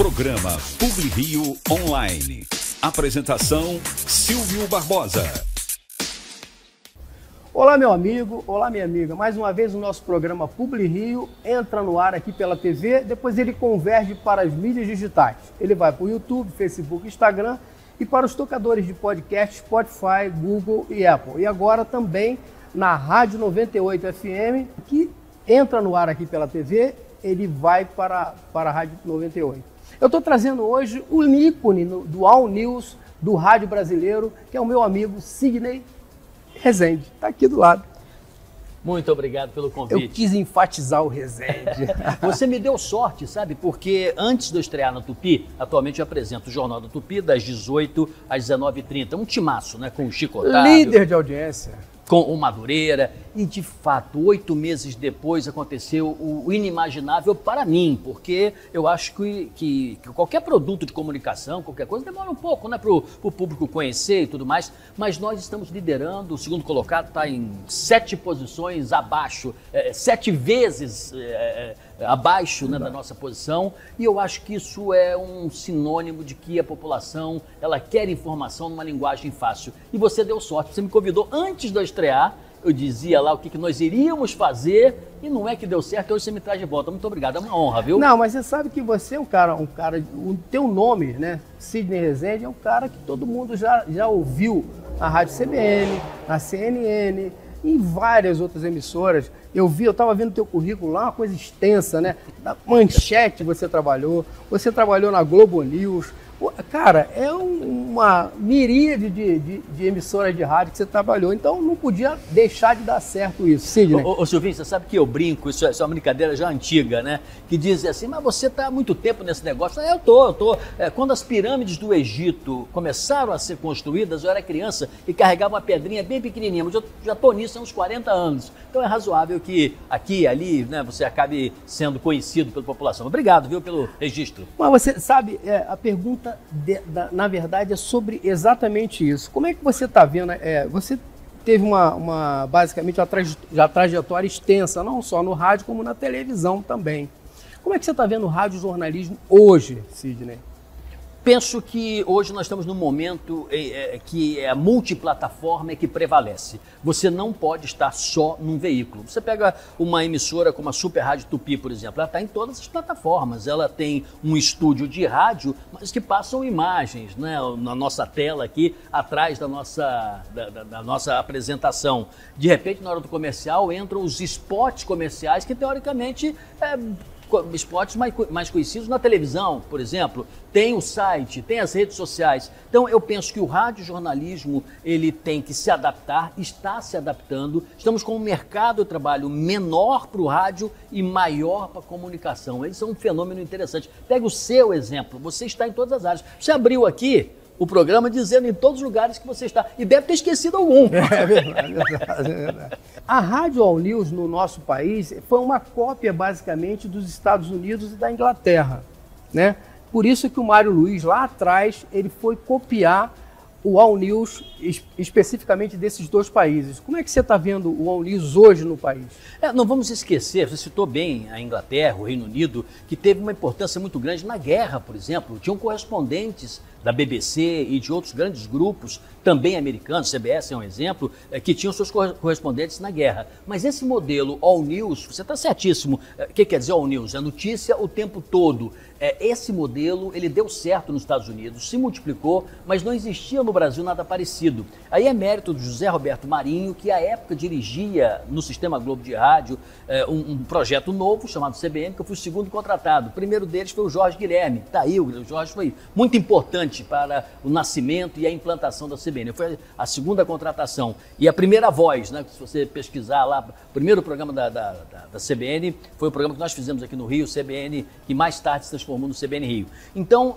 Programa PubliRio Online. Apresentação, Silvio Barbosa. Olá, meu amigo, olá, minha amiga. Mais uma vez o nosso programa PubliRio entra no ar aqui pela TV, depois ele converge para as mídias digitais. Ele vai para o YouTube, Facebook, Instagram e para os tocadores de podcast Spotify, Google e Apple. E agora também na Rádio 98 FM, que entra no ar aqui pela TV, ele vai para a Rádio 98. Eu estou trazendo hoje o ícone do All News do rádio brasileiro, que é o meu amigo Sidney Rezende. Está aqui do lado. Muito obrigado pelo convite. Eu quis enfatizar o Rezende. Você me deu sorte, sabe? Porque antes de eu estrear na Tupi, atualmente eu apresento o Jornal da Tupi das 18 às 19h30. Um timaço, né? Com o Chico Otávio. Líder de audiência. Com o Madureira, e de fato, 8 meses depois aconteceu o inimaginável para mim, porque eu acho que qualquer produto de comunicação, qualquer coisa, demora um pouco, né, para o público conhecer e tudo mais, mas nós estamos liderando, o segundo colocado está em 7 posições abaixo, 7 vezes abaixo, né, da nossa posição, e eu acho que isso é um sinônimo de que a população, ela quer informação numa linguagem fácil. E você deu sorte, você me convidou antes de eu estrear, eu dizia lá o que nós iríamos fazer e não é que deu certo, hoje você me traz de volta. Muito obrigado, é uma honra, viu? Não, mas você sabe que você é um cara, o teu nome, né, Sidney Rezende, é um cara que todo mundo já ouviu na Rádio CBN, na CNN, em várias outras emissoras. Eu estava vendo teu currículo lá, uma coisa extensa, né? Na Manchete você trabalhou na Globo News. Cara, é uma miríade de emissoras de rádio que você trabalhou, então não podia deixar de dar certo isso. Sidney. Ô Silvinho, você sabe que eu brinco, isso é uma brincadeira já antiga, né? Que dizem assim, mas você está há muito tempo nesse negócio. Eu tô. Quando as pirâmides do Egito começaram a ser construídas, eu era criança e carregava uma pedrinha bem pequenininha, mas eu já estou nisso há uns 40 anos. Então é razoável que aqui e ali, né, você acabe sendo conhecido pela população. Obrigado, viu, pelo registro. Mas você sabe, a pergunta, na verdade, é sobre exatamente isso. Como é que você está vendo? Você teve basicamente uma trajetória extensa, não só no rádio, como na televisão também. Como é que você está vendo o radiojornalismo hoje, Sidney? Penso que hoje nós estamos num momento que a multiplataforma é que prevalece. Você não pode estar só num veículo. Você pega uma emissora como a Super Rádio Tupi, por exemplo, ela está em todas as plataformas. Ela tem um estúdio de rádio, mas que passam imagens, né, na nossa tela aqui, atrás da nossa apresentação. De repente, na hora do comercial, entram os spots comerciais que, teoricamente, spots mais conhecidos na televisão, por exemplo, tem o site, tem as redes sociais. Então eu penso que o radiojornalismo ele tem que se adaptar, está se adaptando. Estamos com um mercado de trabalho menor para o rádio e maior para a comunicação. Eles são um fenômeno interessante. Pega o seu exemplo, você está em todas as áreas. Você abriu aqui o programa dizendo em todos os lugares que você está. E deve ter esquecido algum. É verdade. A Rádio All News no nosso país foi uma cópia, basicamente, dos Estados Unidos e da Inglaterra, né? Por isso que o Mário Luiz, lá atrás, ele foi copiar o All News, especificamente desses dois países. Como é que você está vendo o All News hoje no país? Não vamos esquecer, você citou bem a Inglaterra, o Reino Unido, que teve uma importância muito grande na guerra, por exemplo. Tinham correspondentes da BBC e de outros grandes grupos, também americanos, CBS é um exemplo, que tinham seus correspondentes na guerra. Mas esse modelo All News, você está certíssimo. O que quer dizer All News? É notícia o tempo todo. Esse modelo, ele deu certo nos Estados Unidos, se multiplicou, mas não existia no Brasil nada parecido. Aí é mérito do José Roberto Marinho, que à época dirigia no Sistema Globo de Rádio um projeto novo chamado CBN, que eu fui o segundo contratado. O primeiro deles foi o Jorge Guilherme. Tá aí, o Jorge foi muito importante para o nascimento e a implantação da CBN. Foi a segunda contratação. E a primeira voz, né? Se você pesquisar lá, o primeiro programa da CBN foi o programa que nós fizemos aqui no Rio, CBN, que mais tarde se transformou no CBN Rio. Então,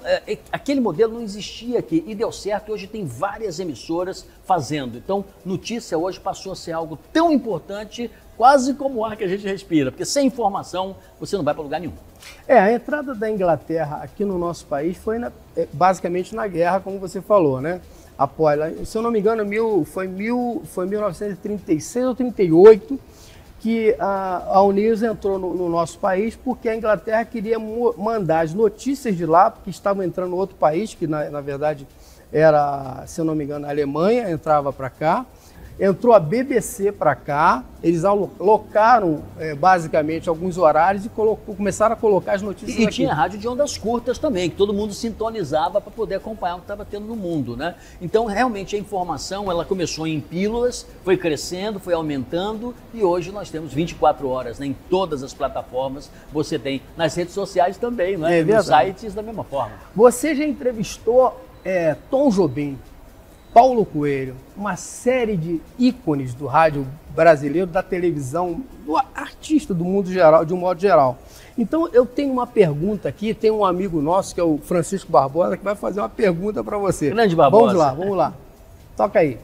aquele modelo não existia aqui e deu certo. E hoje tem várias emissoras fazendo. Então, notícia hoje passou a ser algo tão importante, quase como o ar que a gente respira, porque sem informação você não vai para lugar nenhum. A entrada da Inglaterra aqui no nosso país foi basicamente na guerra, como você falou, né? Após, se eu não me engano, foi 1936 ou 38, que a Unidos entrou no nosso país porque a Inglaterra queria mandar as notícias de lá, porque estavam entrando em outro país, que na verdade era, se eu não me engano, a Alemanha entrava para cá. Entrou a BBC para cá, eles alocaram basicamente alguns horários e começaram a colocar as notícias aqui. E tinha rádio de ondas curtas também, que todo mundo sintonizava para poder acompanhar o que estava tendo no mundo, né? Então, realmente, a informação, ela começou em pílulas, foi crescendo, foi aumentando e hoje nós temos 24 horas, né? Em todas as plataformas, você tem nas redes sociais também, né? Nos sites da mesma forma. Você já entrevistou Tom Jobim, Paulo Coelho, uma série de ícones do rádio brasileiro, da televisão, do artista do mundo geral, de um modo geral. Então eu tenho uma pergunta aqui, tem um amigo nosso que é o Francisco Barbosa que vai fazer uma pergunta para você. Grande Barbosa. Vamos lá. Toca aí.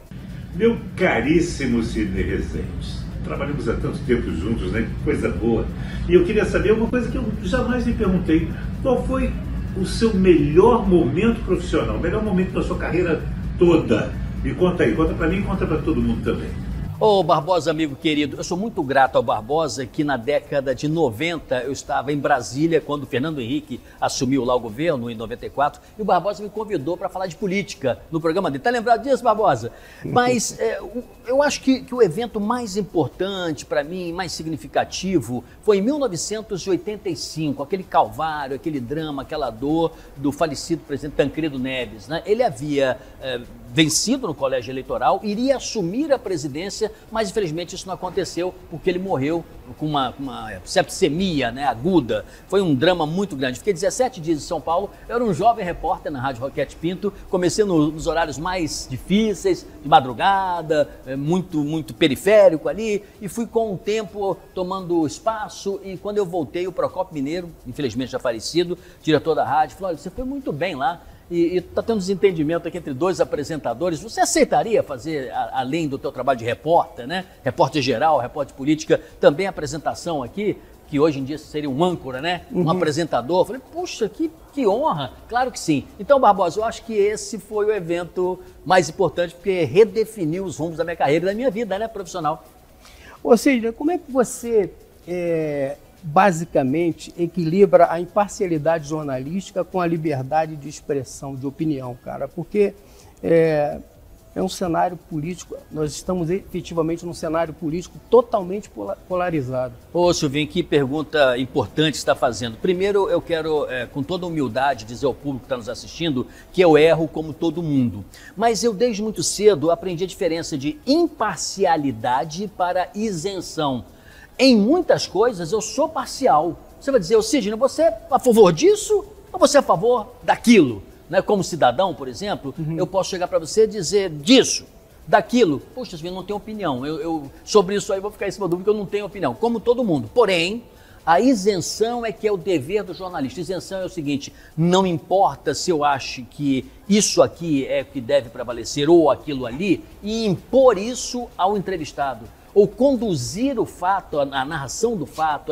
Meu caríssimo Sidney Rezende, trabalhamos há tanto tempo juntos, né? Que coisa boa. E eu queria saber uma coisa que eu jamais lhe perguntei. Qual foi o seu melhor momento profissional, o melhor momento da sua carreira toda? Me conta aí, conta para mim e conta para todo mundo também. Ô Barbosa, amigo querido, eu sou muito grato ao Barbosa que na década de 90 eu estava em Brasília quando o Fernando Henrique assumiu lá o governo em 94 e o Barbosa me convidou para falar de política no programa dele. Tá lembrado disso, Barbosa? Mas eu acho que o evento mais importante para mim, mais significativo, foi em 1985, aquele calvário, aquele drama, aquela dor do falecido presidente Tancredo Neves, né? Ele havia vencido no colégio eleitoral, iria assumir a presidência, mas infelizmente isso não aconteceu porque ele morreu com uma septicemia, né, aguda. Foi um drama muito grande. Fiquei 17 dias em São Paulo, eu era um jovem repórter na Rádio Roquete Pinto, comecei nos horários mais difíceis, de madrugada, muito periférico ali, e fui com o tempo tomando espaço, e quando eu voltei, o Procópio Mineiro, infelizmente já falecido, diretor da rádio, falou: olha, você foi muito bem lá, e está tendo desentendimento aqui entre dois apresentadores. Você aceitaria fazer, além do teu trabalho de repórter, né? Repórter geral, repórter de política, também apresentação aqui, que hoje em dia seria um âncora, né? Um apresentador. Eu falei, puxa, que honra. Claro que sim. Então, Barbosa, eu acho que esse foi o evento mais importante, porque redefiniu os rumos da minha carreira e da minha vida, né, profissional. Ou seja, como é que você basicamente equilibra a imparcialidade jornalística com a liberdade de expressão, de opinião, cara? Porque é um cenário político, nós estamos efetivamente num cenário político totalmente polarizado. Ô Silvinho, que pergunta importante você está fazendo. Primeiro, eu quero, com toda humildade, dizer ao público que está nos assistindo que eu erro como todo mundo. Mas eu, desde muito cedo, aprendi a diferença de imparcialidade para isenção. Em muitas coisas eu sou parcial. Você vai dizer, Sidney, você é a favor disso ou você é a favor daquilo? Né? Como cidadão, por exemplo, eu posso chegar para você e dizer disso, daquilo. Puxa, Sidney, não tenho opinião. Eu sobre isso aí vou ficar em cima do porque eu não tenho opinião, como todo mundo. Porém, a isenção é que é o dever do jornalista. Isenção é o seguinte, não importa se eu acho que isso aqui é o que deve prevalecer ou aquilo ali, e impor isso ao entrevistado. Ou conduzir o fato, a narração do fato,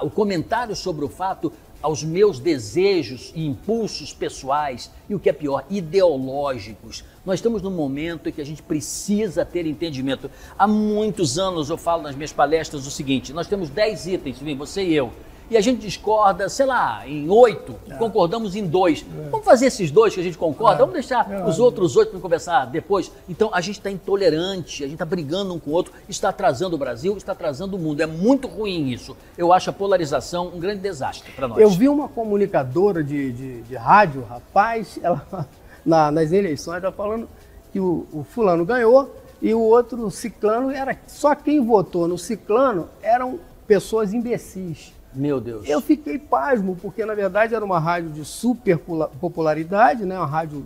o comentário sobre o fato aos meus desejos e impulsos pessoais e, o que é pior, ideológicos. Nós estamos num momento em que a gente precisa ter entendimento. Há muitos anos eu falo nas minhas palestras o seguinte, nós temos 10 itens, você e eu, e a gente discorda, sei lá, em 8, concordamos em 2. Vamos fazer esses 2 que a gente concorda, vamos deixar os outros 8 para conversar depois. Então a gente está intolerante, a gente está brigando um com o outro, está atrasando o Brasil, está atrasando o mundo. É muito ruim isso. Eu acho a polarização um grande desastre para nós. Eu vi uma comunicadora de rádio, rapaz, ela nas eleições está falando que o fulano ganhou e o outro ciclano, era só quem votou no ciclano eram pessoas imbecis. Meu Deus. Eu fiquei pasmo, porque na verdade era uma rádio de super popularidade, né? Uma rádio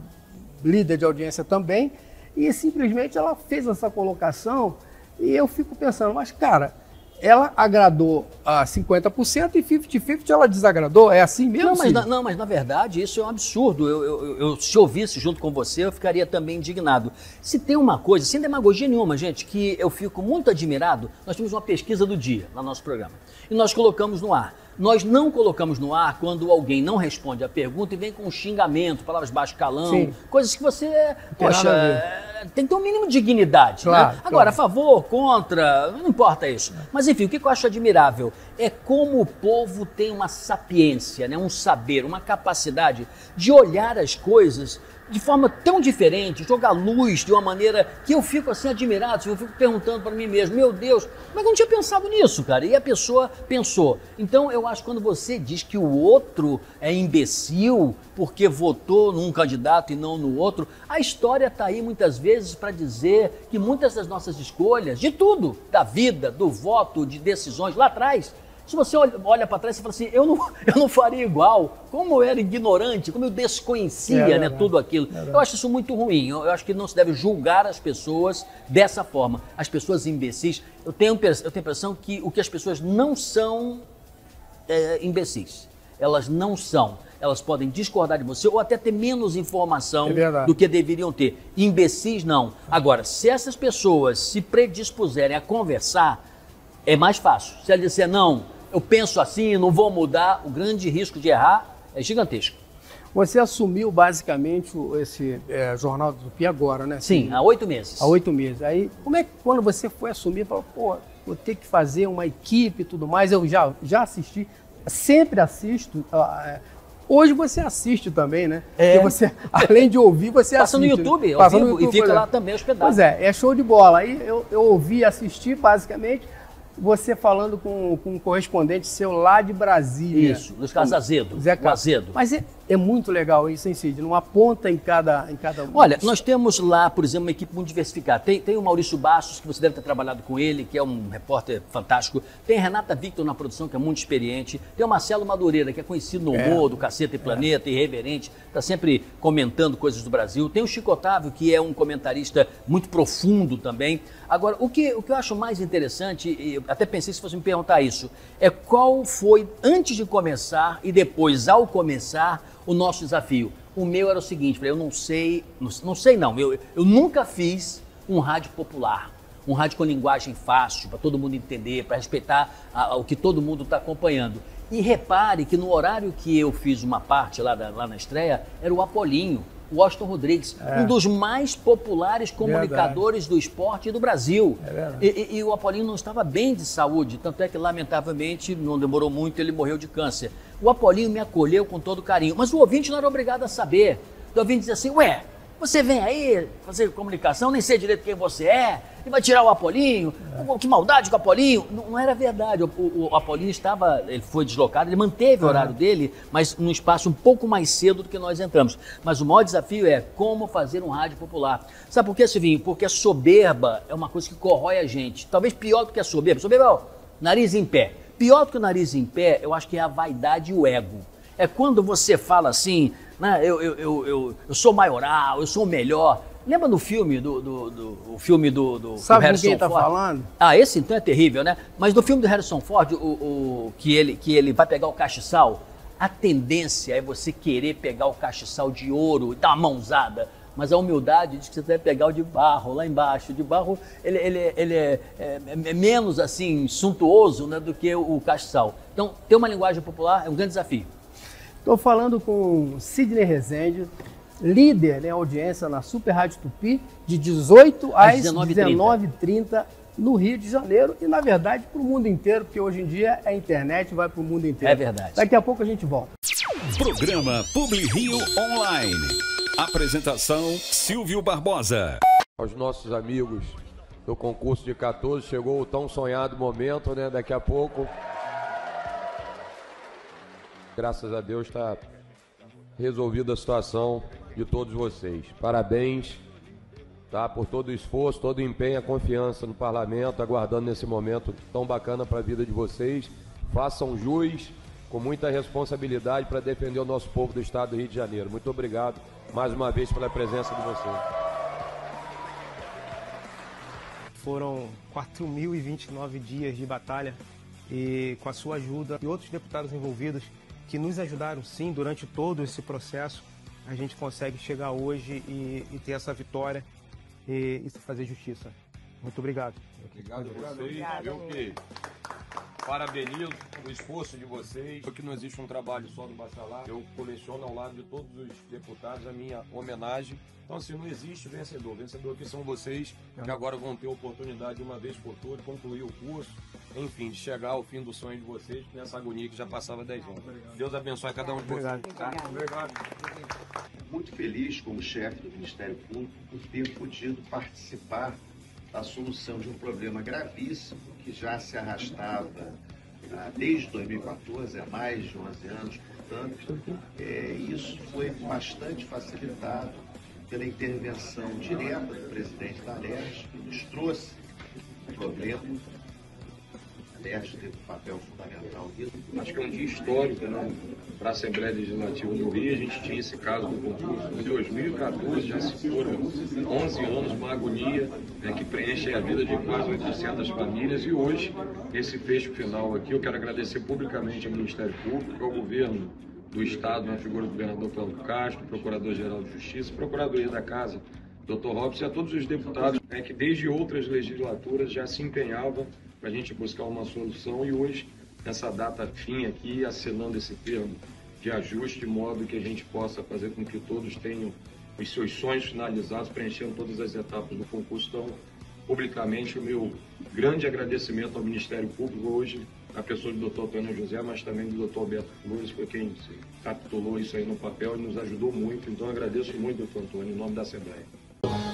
líder de audiência também, e simplesmente ela fez essa colocação e eu fico pensando, mas cara, ela agradou a 50% e 50-50 ela desagradou, é assim mesmo? Não, mas na verdade isso é um absurdo. Eu se ouvisse junto com você, eu ficaria também indignado. Se tem uma coisa, sem demagogia nenhuma, gente, que eu fico muito admirado, nós temos uma pesquisa do dia no nosso programa e nós colocamos no ar. Nós não colocamos no ar quando alguém não responde a pergunta e vem com um xingamento, palavras baixo calão, coisas que você, poxa, tem que ter um mínimo de dignidade. Claro, né? Agora, claro. a favor, contra, não importa isso. Mas enfim, o que eu acho admirável é como o povo tem uma sapiência, né? Um saber, uma capacidade de olhar as coisas de forma tão diferente, jogar luz de uma maneira que eu fico assim admirado, eu fico perguntando para mim mesmo, meu Deus, como é que eu não tinha pensado nisso, cara? E a pessoa pensou. Então eu acho que quando você diz que o outro é imbecil porque votou num candidato e não no outro, a história está aí muitas vezes para dizer que muitas das nossas escolhas, de tudo, da vida, do voto, de decisões lá atrás, se você olha para trás e fala assim, eu não faria igual, como eu era ignorante, como eu desconhecia né, tudo aquilo. Eu acho isso muito ruim, eu acho que não se deve julgar as pessoas dessa forma. As pessoas imbecis, eu tenho a impressão que o que as pessoas não são imbecis, elas não são. Elas podem discordar de você ou até ter menos informação do que deveriam ter. Imbecis, não. Agora, se essas pessoas se predispuserem a conversar, é mais fácil. Se ela disser, não, eu penso assim, não vou mudar, o grande risco de errar é gigantesco. Você assumiu basicamente esse Jornal do Tupi agora, né? Sim, há 8 meses. Há 8 meses. Aí, como é que quando você foi assumir, falou, pô, vou ter que fazer uma equipe e tudo mais, eu já assisti, sempre assisto. Hoje você assiste também, né? Porque você, além de ouvir, você passa assiste. No YouTube, passa no YouTube e fica lá também hospedado. Pois é show de bola. Aí eu ouvi e assisti, basicamente, você falando com um correspondente seu lá de Brasília. Isso, Luiz Carlos Azedo. Zé Carlos. Azedo. Mas é muito legal isso, hein, Cid? Numa ponta em cada... Olha, nós temos lá, por exemplo, uma equipe muito diversificada. Tem o Maurício Bastos, que você deve ter trabalhado com ele, que é um repórter fantástico. Tem a Renata Victor na produção, que é muito experiente. Tem o Marcelo Madureira, que é conhecido no humor, do Caceta e Planeta, irreverente, está sempre comentando coisas do Brasil. Tem o Chico Otávio, que é um comentarista muito profundo também. Agora, o que eu acho mais interessante, e até pensei se fosse me perguntar isso, é qual foi, antes de começar e depois ao começar, o nosso desafio. O meu era o seguinte, eu eu nunca fiz um rádio popular, um rádio com linguagem fácil, para todo mundo entender, para respeitar o que todo mundo está acompanhando. E repare que no horário que eu fiz uma parte lá na estreia, era o Apolinho, o Washington Rodrigues, um dos mais populares comunicadores do esporte do Brasil. E o Apolinho não estava bem de saúde, tanto é que, lamentavelmente, não demorou muito, ele morreu de câncer. O Apolinho me acolheu com todo carinho, mas o ouvinte não era obrigado a saber. O ouvinte dizia assim, você vem aí fazer comunicação, nem sei direito quem você é, e vai tirar o Apolinho, que maldade com o Apolinho. Não era verdade, o Apolinho ele foi deslocado, ele manteve o horário dele, mas num espaço um pouco mais cedo do que nós entramos. Mas o maior desafio é como fazer um rádio popular. Sabe por quê, Silvinho? Porque a soberba é uma coisa que corrói a gente, talvez pior do que a soberba. Soberba é o nariz em pé. Pior do que o nariz em pé, eu acho que é a vaidade e o ego. É quando você fala assim, né, eu sou maioral, eu sou o melhor. Lembra do filme, o filme do Sabe Harrison com quem tá Ford? falando? Esse então é terrível, né? Mas do filme do Harrison Ford, que ele vai pegar o castiçal, a tendência é você querer pegar o castiçal de ouro e dar uma mãozada. Mas a humildade diz que você deve pegar o de barro, lá embaixo. O de barro, ele é menos, assim, suntuoso, né, do que o castiçal. Então, ter uma linguagem popular é um grande desafio. Estou falando com Sidney Rezende, líder em audiência na Super Rádio Tupi, de 18 às 19h30 no Rio de Janeiro e, na verdade, para o mundo inteiro, porque hoje em dia a internet vai para o mundo inteiro. É verdade. Daqui a pouco a gente volta. Programa Publi Rio Online. Apresentação Silvio Barbosa. Aos nossos amigos do concurso de 14, chegou o tão sonhado momento, né? Daqui a pouco, graças a Deus, está resolvida a situação de todos vocês. Parabéns, tá? Por todo o esforço, todo o empenho, a confiança no parlamento, aguardando nesse momento tão bacana para a vida de vocês. Façam jus com muita responsabilidade para defender o nosso povo do estado do Rio de Janeiro. Muito obrigado mais uma vez pela presença de vocês. Foram 4.029 dias de batalha e com a sua ajuda e outros deputados envolvidos que nos ajudaram sim durante todo esse processo, a gente consegue chegar hoje e ter essa vitória e fazer justiça. Muito obrigado. Obrigado a vocês. Eu que parabenizo. o esforço de vocês, porque não existe um trabalho só do Bacelar. Eu coleciono ao lado de todos os deputados a minha homenagem. Então, assim, não existe vencedor. Vencedor aqui são vocês, que agora vão ter a oportunidade de uma vez por todas, concluir o curso, enfim, de chegar ao fim do sonho de vocês, nessa agonia que já passava 10 anos. Deus abençoe cada um de vocês. Obrigado. Muito feliz como chefe do Ministério Público por ter podido participar da solução de um problema gravíssimo que já se arrastava desde 2014, há mais de 11 anos, portanto, isso foi bastante facilitado pela intervenção direta do presidente da Alerj, que nos trouxe o problema. A Alerj teve um papel fundamental nisso. Acho que é um dia histórico, né? Para a Assembleia Legislativa do Rio, a gente tinha esse caso do concurso. Em 2014 já se foram 11 anos, uma agonia, né, que preenche a vida de quase 800 famílias. E hoje, esse fecho final aqui, eu quero agradecer publicamente ao Ministério Público, ao governo do Estado, na figura do governador Cláudio Castro, Procurador-Geral de Justiça, Procuradoria da Casa, Dr. Robson, e a todos os deputados, né, que desde outras legislaturas já se empenhavam para a gente buscar uma solução, e hoje, nessa data fim aqui, assinando esse termo de ajuste, de modo que a gente possa fazer com que todos tenham os seus sonhos finalizados, preenchendo todas as etapas do concurso. Então, publicamente, o meu grande agradecimento ao Ministério Público hoje, a pessoa do Dr. Antônio José, mas também do Dr. Alberto Flores, foi quem capitulou isso aí no papel e nos ajudou muito. Então, agradeço muito, Dr. Antônio, em nome da Assembleia.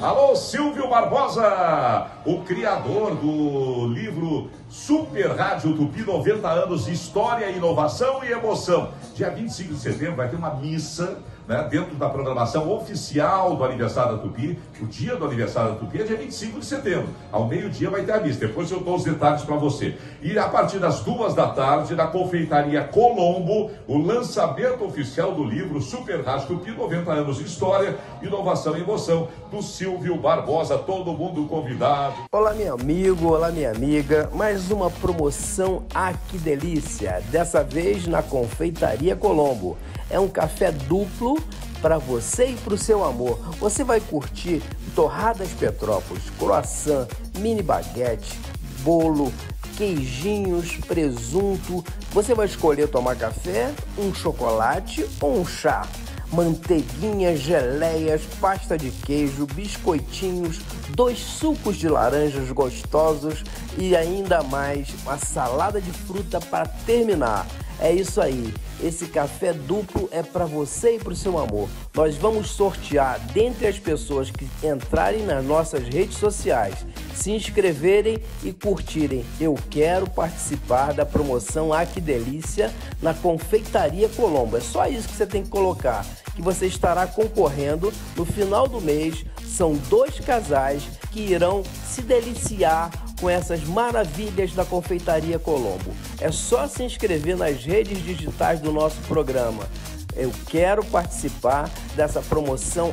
Alô, Silvio Barbosa, o criador do livro Super Rádio Tupi, 90 anos de história, inovação e emoção. Dia 25 de setembro vai ter uma missa, né, dentro da programação oficial do aniversário da Tupi. O dia do aniversário da Tupi é dia 25 de setembro. Ao meio-dia vai ter a missa. Depois eu dou os detalhes para você. E a partir das 2 da tarde, na Confeitaria Colombo, o lançamento oficial do livro Super Rádio Tupi, 90 anos de história, inovação e emoção, do Silvio Barbosa. Todo mundo convidado. Olá, meu amigo, olá, minha amiga. Mais uma promoção, que delícia! Dessa vez na Confeitaria Colombo. É um café duplo para você e para o seu amor. Você vai curtir torradas Petrópolis, croissant, mini baguete, bolo, queijinhos, presunto. Você vai escolher tomar café, um chocolate ou um chá. Manteiguinhas, geleias, pasta de queijo, biscoitinhos, 2 sucos de laranjas gostosos e ainda mais uma salada de fruta para terminar. É isso aí, esse café duplo é para você e para o seu amor. Nós vamos sortear dentre as pessoas que entrarem nas nossas redes sociais, se inscreverem e curtirem. Eu quero participar da promoção Que Delícia na Confeitaria Colombo. É só isso que você tem que colocar, que você estará concorrendo no final do mês. São 2 casais que irão se deliciar com essas maravilhas da Confeitaria Colombo. É só se inscrever nas redes digitais do nosso programa. Eu quero participar dessa promoção.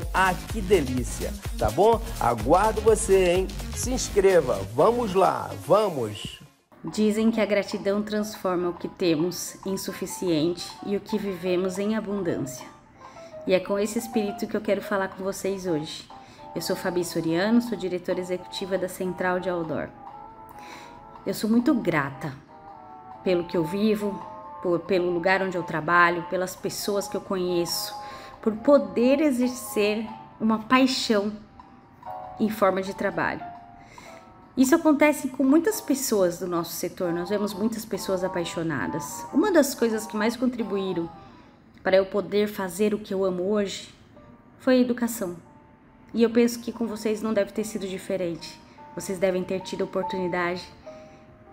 Que delícia, tá bom? Aguardo você, hein? Se inscreva, vamos lá, vamos! Dizem que a gratidão transforma o que temos em suficiente e o que vivemos em abundância. E é com esse espírito que eu quero falar com vocês hoje. Eu sou Fabi Soriano, sou diretora executiva da Central de Outdoor. Eu sou muito grata pelo que eu vivo, pelo lugar onde eu trabalho, pelas pessoas que eu conheço, por poder exercer uma paixão em forma de trabalho. Isso acontece com muitas pessoas do nosso setor, nós vemos muitas pessoas apaixonadas. Uma das coisas que mais contribuíram para eu poder fazer o que eu amo hoje foi a educação. E eu penso que com vocês não deve ter sido diferente. Vocês devem ter tido a oportunidade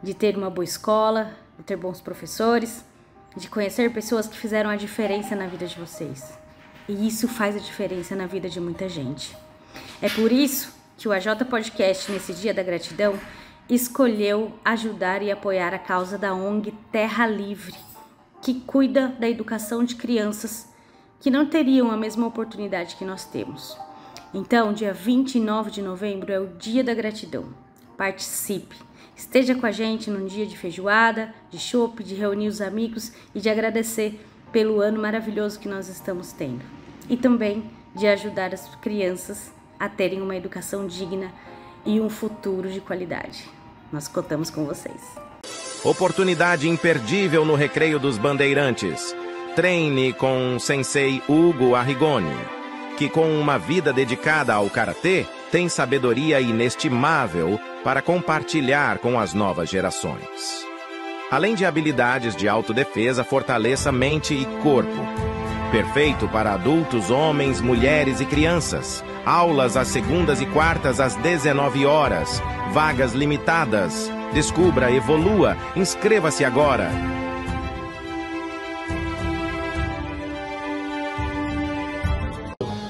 de ter uma boa escola, de ter bons professores, de conhecer pessoas que fizeram a diferença na vida de vocês. E isso faz a diferença na vida de muita gente. É por isso que o AJ Podcast, nesse Dia da Gratidão, escolheu ajudar e apoiar a causa da ONG Terra Livre, que cuida da educação de crianças que não teriam a mesma oportunidade que nós temos. Então, dia 29 de novembro é o Dia da Gratidão. Participe! Esteja com a gente num dia de feijoada, de chopp, de reunir os amigos e de agradecer pelo ano maravilhoso que nós estamos tendo. E também de ajudar as crianças a terem uma educação digna e um futuro de qualidade. Nós contamos com vocês. Oportunidade imperdível no Recreio dos Bandeirantes. Treine com Sensei Hugo Arrigoni, que com uma vida dedicada ao karatê, tem sabedoria inestimável para compartilhar com as novas gerações. Além de habilidades de autodefesa, fortaleça mente e corpo. Perfeito para adultos, homens, mulheres e crianças. Aulas às segundas e quartas às 19 horas. Vagas limitadas. Descubra, evolua, inscreva-se agora.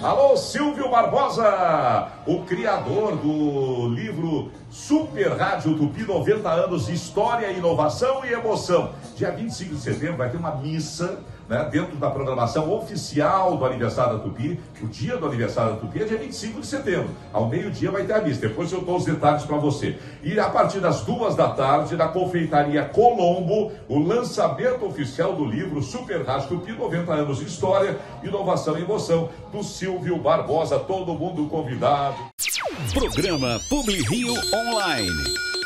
Alô, Silvio Barbosa, o criador do livro Super Rádio Tupi, 90 anos de história, inovação e emoção. Dia 25 de setembro vai ter uma missa, né, dentro da programação oficial do aniversário da Tupi. O dia do aniversário da Tupi é dia 25 de setembro. Ao meio-dia vai ter a missa. Depois eu dou os detalhes para você. E a partir das 2 da tarde, na Confeitaria Colombo, o lançamento oficial do livro Super Rádio Tupi, 90 anos de história, inovação e emoção, do Silvio Barbosa. Todo mundo convidado. Programa Publi Rio Online.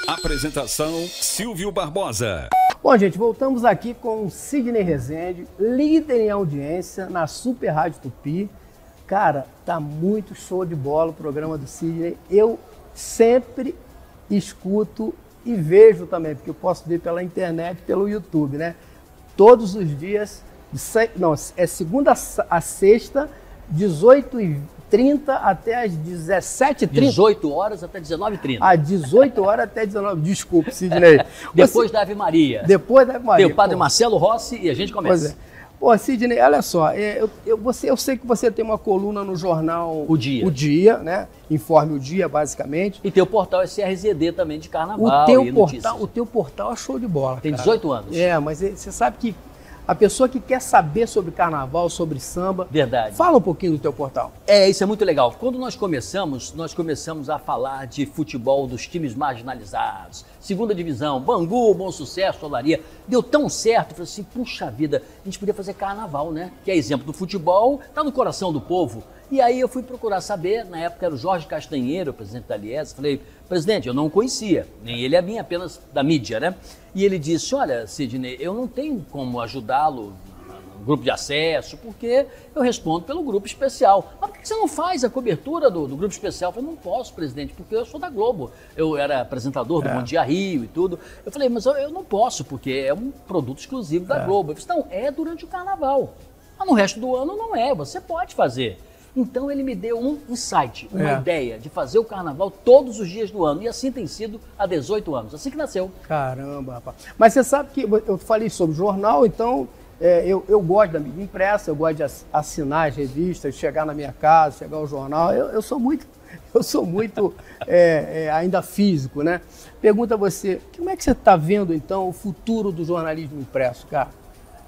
Apresentação Silvio Barbosa. Bom, gente, voltamos aqui com o Sidney Rezende, líder em audiência na Super Rádio Tupi. Cara, tá muito show de bola o programa do Sidney. Eu sempre escuto e vejo também, porque eu posso ver pela internet, pelo YouTube, né? Todos os dias, é segunda a sexta, 18h30 até as 17h30. 18 horas até 19h30. Às 18 horas até 19h30. Desculpe, Sidney. Depois da Ave Maria. Depois da Ave Maria. Tem o Padre Marcelo Rossi e a gente começa. Pois é. Pô, Sidney, olha só, eu sei que você tem uma coluna no jornal O Dia. O Dia, né? Informe o Dia, basicamente. E tem o portal SRZD também de carnaval. O teu portal é show de bola. Tem cara. 18 anos. É, mas você sabe que a pessoa que quer saber sobre carnaval, sobre samba... Verdade. Fala um pouquinho do teu portal. Isso é muito legal. Quando nós começamos a falar de futebol dos times marginalizados, segunda divisão, Bangu, Bom Sucesso, Olaria. Deu tão certo, eu falei assim, puxa vida, a gente podia fazer carnaval, né? Que é exemplo do futebol, tá no coração do povo. E aí eu fui procurar saber, na época era o Jorge Castanheiro, o presidente da Alies, falei, presidente, eu não o conhecia, nem ele a mim, apenas da mídia, né? E ele disse, olha, Sidney, eu não tenho como ajudá-lo no grupo de acesso, porque eu respondo pelo grupo especial. Mas por que você não faz a cobertura do grupo especial? Eu falei, não posso, presidente, porque eu sou da Globo. Eu era apresentador do Bom Dia Rio e tudo. Eu falei, mas eu não posso, porque é um produto exclusivo da Globo. Ele disse, não, é durante o carnaval. Mas no resto do ano não é, você pode fazer. Então ele me deu um insight, uma ideia de fazer o carnaval todos os dias do ano. E assim tem sido há 18 anos, assim que nasceu. Caramba, rapaz. Mas você sabe que eu falei sobre jornal, então eu gosto da mídia impressa, eu gosto de assinar as revistas, chegar na minha casa, chegar ao jornal. Eu sou muito ainda físico, né? Pergunta a você, como é que você está vendo então o futuro do jornalismo impresso, cara?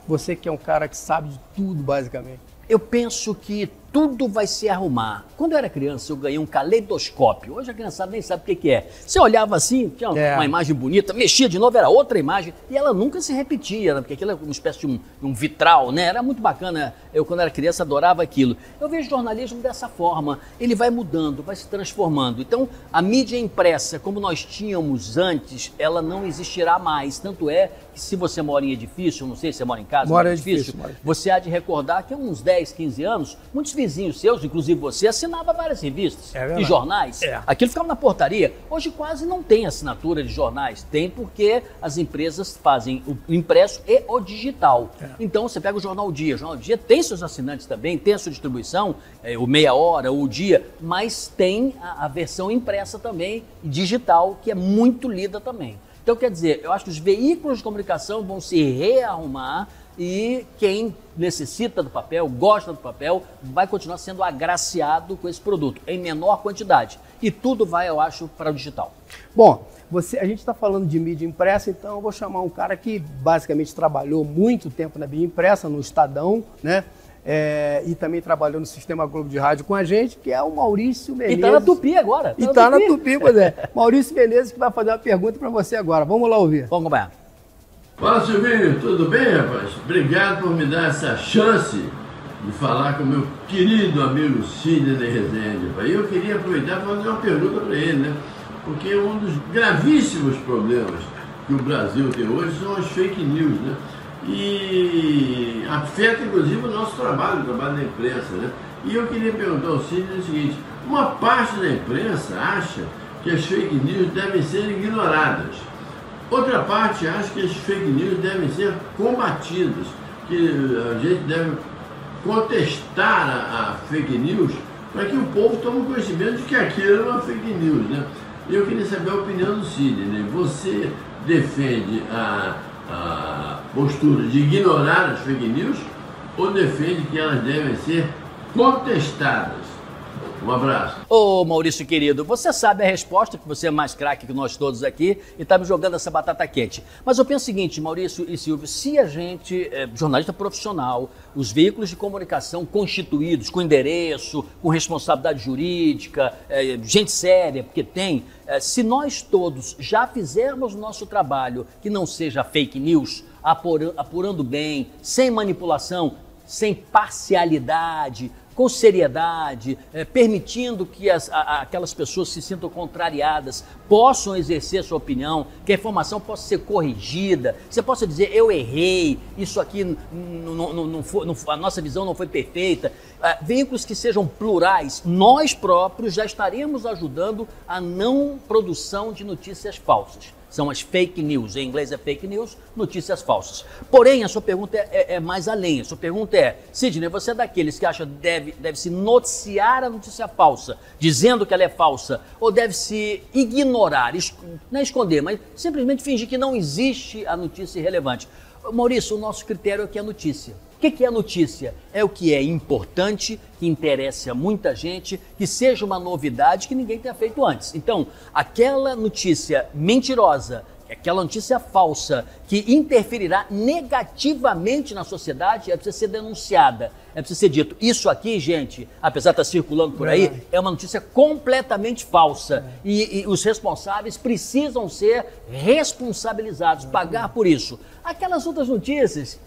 Você que é um cara que sabe de tudo, basicamente. Eu penso que tudo vai se arrumar. Quando eu era criança, eu ganhei um caleidoscópio. Hoje a criançada nem sabe o que é. Você olhava assim, tinha uma imagem bonita, mexia de novo, era outra imagem, e ela nunca se repetia, né? Porque aquilo era uma espécie de um vitral, né? Era muito bacana. Eu, quando era criança, adorava aquilo. Eu vejo jornalismo dessa forma. Ele vai mudando, vai se transformando. Então, a mídia impressa, como nós tínhamos antes, ela não existirá mais. Tanto é que se você mora em edifício, não sei se você mora em casa, mora em edifício, você há de recordar que há uns 10, 15 anos, muitos vizinhos seus, inclusive você, assinava várias revistas e jornais. Aquilo ficava na portaria. Hoje quase não tem assinatura de jornais. Tem porque as empresas fazem o impresso e o digital. Então você pega o Jornal o Dia. O Jornal o Dia tem seus assinantes também, tem a sua distribuição, o Meia Hora, o Dia, mas tem a versão impressa também, digital, que é muito lida também. Então, quer dizer, eu acho que os veículos de comunicação vão se rearrumar e quem necessita do papel, gosta do papel, vai continuar sendo agraciado com esse produto, em menor quantidade. E tudo vai, eu acho, para o digital. Bom, a gente está falando de mídia impressa, então eu vou chamar um cara que basicamente trabalhou muito tempo na mídia impressa, no Estadão, né? E também trabalhou no Sistema Globo de Rádio com a gente, que é o Maurício Menezes. E tá na Tupi agora. E tá na Tupi, pois é. Maurício Menezes que vai fazer uma pergunta para você agora. Vamos lá ouvir. Vamos acompanhar. Fala, Silvinho, tudo bem, rapaz? Obrigado por me dar essa chance de falar com o meu querido amigo Sidney Rezende. E eu queria aproveitar para fazer uma pergunta para ele, né? Porque um dos gravíssimos problemas que que o Brasil tem hoje são as fake news, né? E afeta inclusive o nosso trabalho, o trabalho da imprensa, né? E eu queria perguntar ao Sidney o seguinte: uma parte da imprensa acha que as fake news devem ser ignoradas. Outra parte acha que as fake news devem ser combatidas, que a gente deve contestar a fake news para que o povo tome conhecimento de que aquilo é uma fake news, né? E eu queria saber a opinião do Sidney. Você defende a postura de ignorar as fake news ou defende que elas devem ser contestadas? Um abraço. Ô Maurício querido, você sabe a resposta, que você é mais craque que nós todos aqui e está me jogando essa batata quente. Mas eu penso o seguinte, Maurício e Silvio, se a gente, jornalista profissional, os veículos de comunicação constituídos, com endereço, com responsabilidade jurídica, gente séria, porque tem, se nós todos já fizermos o nosso trabalho, que não seja fake news, apurando bem, sem manipulação, sem parcialidade, com seriedade, permitindo que aquelas pessoas se sintam contrariadas, possam exercer sua opinião, que a informação possa ser corrigida, você possa dizer, eu errei, isso aqui a nossa visão não foi perfeita. Veículos que sejam plurais, nós próprios já estaremos ajudando a não produção de notícias falsas. São as fake news, em inglês é fake news, notícias falsas. Porém, a sua pergunta é mais além. A sua pergunta é, Sidney, você é daqueles que acha que deve-se noticiar a notícia falsa, dizendo que ela é falsa, ou deve-se ignorar, não é esconder, mas simplesmente fingir que não existe a notícia irrelevante? Maurício, o nosso critério aqui é a notícia. O que é a notícia? É o que é importante, que interessa a muita gente, que seja uma novidade que ninguém tenha feito antes. Então, aquela notícia mentirosa, aquela notícia falsa, que interferirá negativamente na sociedade, precisa ser denunciada, precisa ser dito. Isso aqui, gente, apesar de estar circulando por aí, é uma notícia completamente falsa. E os responsáveis precisam ser responsabilizados, pagar por isso. Aquelas outras notícias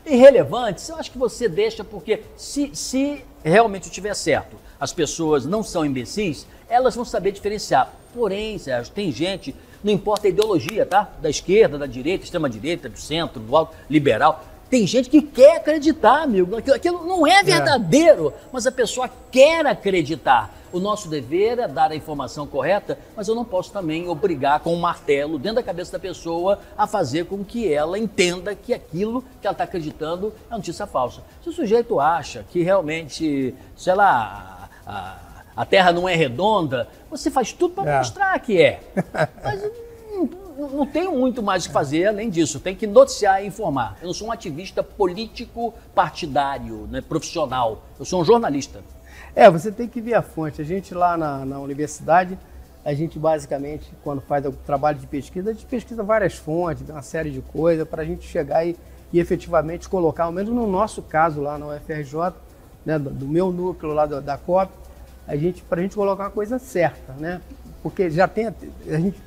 irrelevantes, eu acho que você deixa, porque se realmente estiver certo, as pessoas não são imbecis, elas vão saber diferenciar. Porém, Sérgio, tem gente, não importa a ideologia, tá? Da esquerda, da direita, extrema-direita, do centro, do alto, liberal, tem gente que quer acreditar, amigo, aquilo não é verdadeiro, mas a pessoa quer acreditar. O nosso dever é dar a informação correta, mas eu não posso também obrigar com um martelo dentro da cabeça da pessoa a fazer com que ela entenda que aquilo que ela está acreditando é notícia falsa. Se o sujeito acha que realmente, sei lá, a Terra não é redonda, você faz tudo para mostrar que é. Mas não tenho muito mais o que fazer além disso. Tem que noticiar e informar. Eu não sou um ativista político partidário, né, profissional. Eu sou um jornalista. Você tem que ver a fonte. A gente lá na universidade, a gente basicamente, quando faz o trabalho de pesquisa, a gente pesquisa várias fontes, uma série de coisas, para a gente chegar e efetivamente colocar, ao menos no nosso caso lá na UFRJ, né, do meu núcleo lá da COP, para a gente colocar uma coisa certa, né? Porque já tem,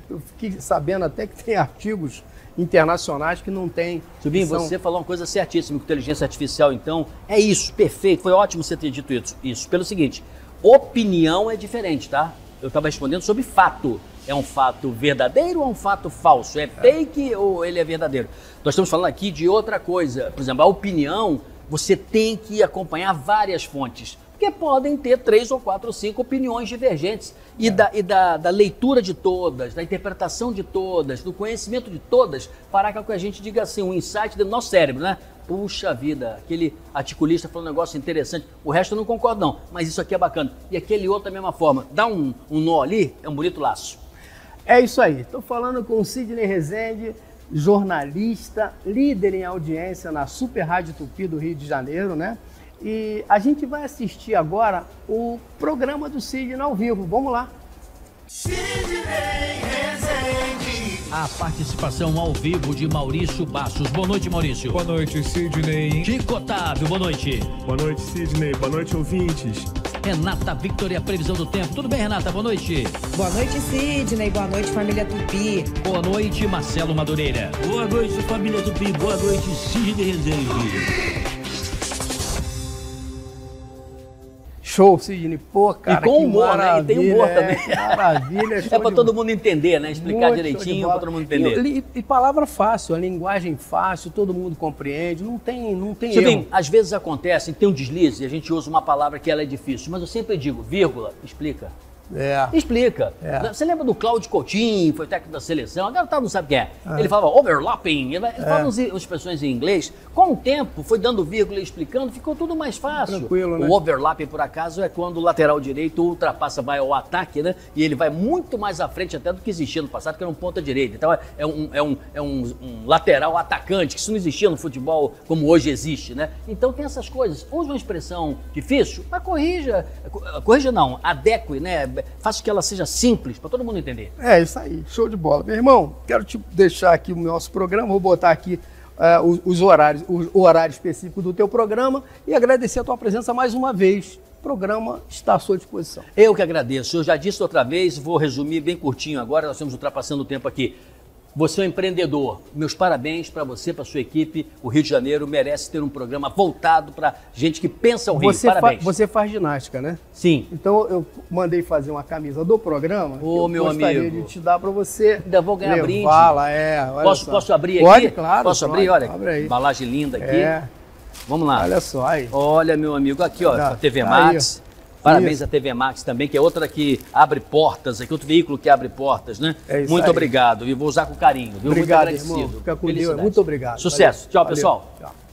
eu fiquei sabendo até que tem artigos internacionais que não tem. Silvinho, você falou uma coisa certíssima, com inteligência artificial, então, é isso, perfeito, foi ótimo você ter dito isso. Pelo seguinte, opinião é diferente, tá? Eu estava respondendo sobre fato. É um fato verdadeiro ou é um fato falso? É fake ou ele é verdadeiro? Nós estamos falando aqui de outra coisa. Por exemplo, a opinião, você tem que acompanhar várias fontes. Porque podem ter 3 ou 4 ou 5 opiniões divergentes. E da leitura de todas, da interpretação de todas, do conhecimento de todas, fará com que a gente diga assim, um insight do nosso cérebro, né? Puxa vida, aquele articulista falou um negócio interessante, o resto eu não concordo não, mas isso aqui é bacana. E aquele outro da mesma forma, dá um nó ali, é um bonito laço. É isso aí, estou falando com o Sidney Rezende, jornalista, líder em audiência na Super Rádio Tupi do Rio de Janeiro, né? E a gente vai assistir agora o programa do Sidney ao vivo. Vamos lá. Sidney Rezende. A participação ao vivo de Maurício Bastos. Boa noite, Maurício. Boa noite, Sidney. Chico Otávio, boa noite. Boa noite, Sidney. Boa noite, ouvintes. Renata Victor e a previsão do tempo. Tudo bem, Renata? Boa noite. Boa noite, Sidney. Boa noite, família Tupi. Boa noite, Marcelo Madureira. Boa noite, família Tupi. Boa noite, Sidney Rezende. Show, Sidney. Pô, cara, e com humor, né? E tem humor também. Maravilha. É para todo mundo entender, né? Explicar direitinho para todo mundo entender. E palavra fácil, a linguagem fácil, todo mundo compreende, não tem erro. Às vezes acontece, tem um deslize, e a gente usa uma palavra que ela é difícil, mas eu sempre digo, vírgula, explica. Explica. Você lembra do Cláudio Coutinho, foi técnico da seleção, agora não sabe quem é. Ele falava overlapping, ele falava umas expressões em inglês. Com o tempo, foi dando vírgula e explicando, ficou tudo mais fácil. Tranquilo, né? O overlapping, por acaso, é quando o lateral direito ultrapassa, vai ao ataque, né? E ele vai muito mais à frente até do que existia no passado, que era um ponta direita. Então é um lateral atacante, que isso não existia no futebol como hoje existe, né? Então tem essas coisas. Usa uma expressão difícil, mas corrija não, adeque, né? Faça que ela seja simples, para todo mundo entender. É isso aí, show de bola. Meu irmão, quero te deixar aqui o nosso programa, vou botar aqui os horários, o horário específico do teu programa e agradecer a tua presença mais uma vez. O programa está à sua disposição. Eu que agradeço. Eu já disse outra vez, vou resumir bem curtinho agora, nós estamos ultrapassando o tempo aqui. Você é um empreendedor. Meus parabéns para você, para sua equipe. O Rio de Janeiro merece ter um programa voltado para gente que pensa o Rio. Parabéns. Você faz ginástica, né? Sim. Então eu mandei fazer uma camisa do programa. Ô, meu amigo. Gostaria de te dar para você. Ainda vou ganhar brinde. Posso abrir aqui? Pode, claro. Posso abrir? Olha, abre aí. Embalagem linda aqui. Vamos lá. Olha só aí. Olha, meu amigo, aqui, ó, a TV Max. Aí, parabéns à TV Max também, que é outra que abre portas, aqui outro veículo que abre portas, né? Muito obrigado, e vou usar com carinho, viu? Obrigado, muito agradecido. Irmão. Fica com Deus. Muito obrigado. Sucesso. Valeu. Tchau, Valeu. pessoal. Tchau.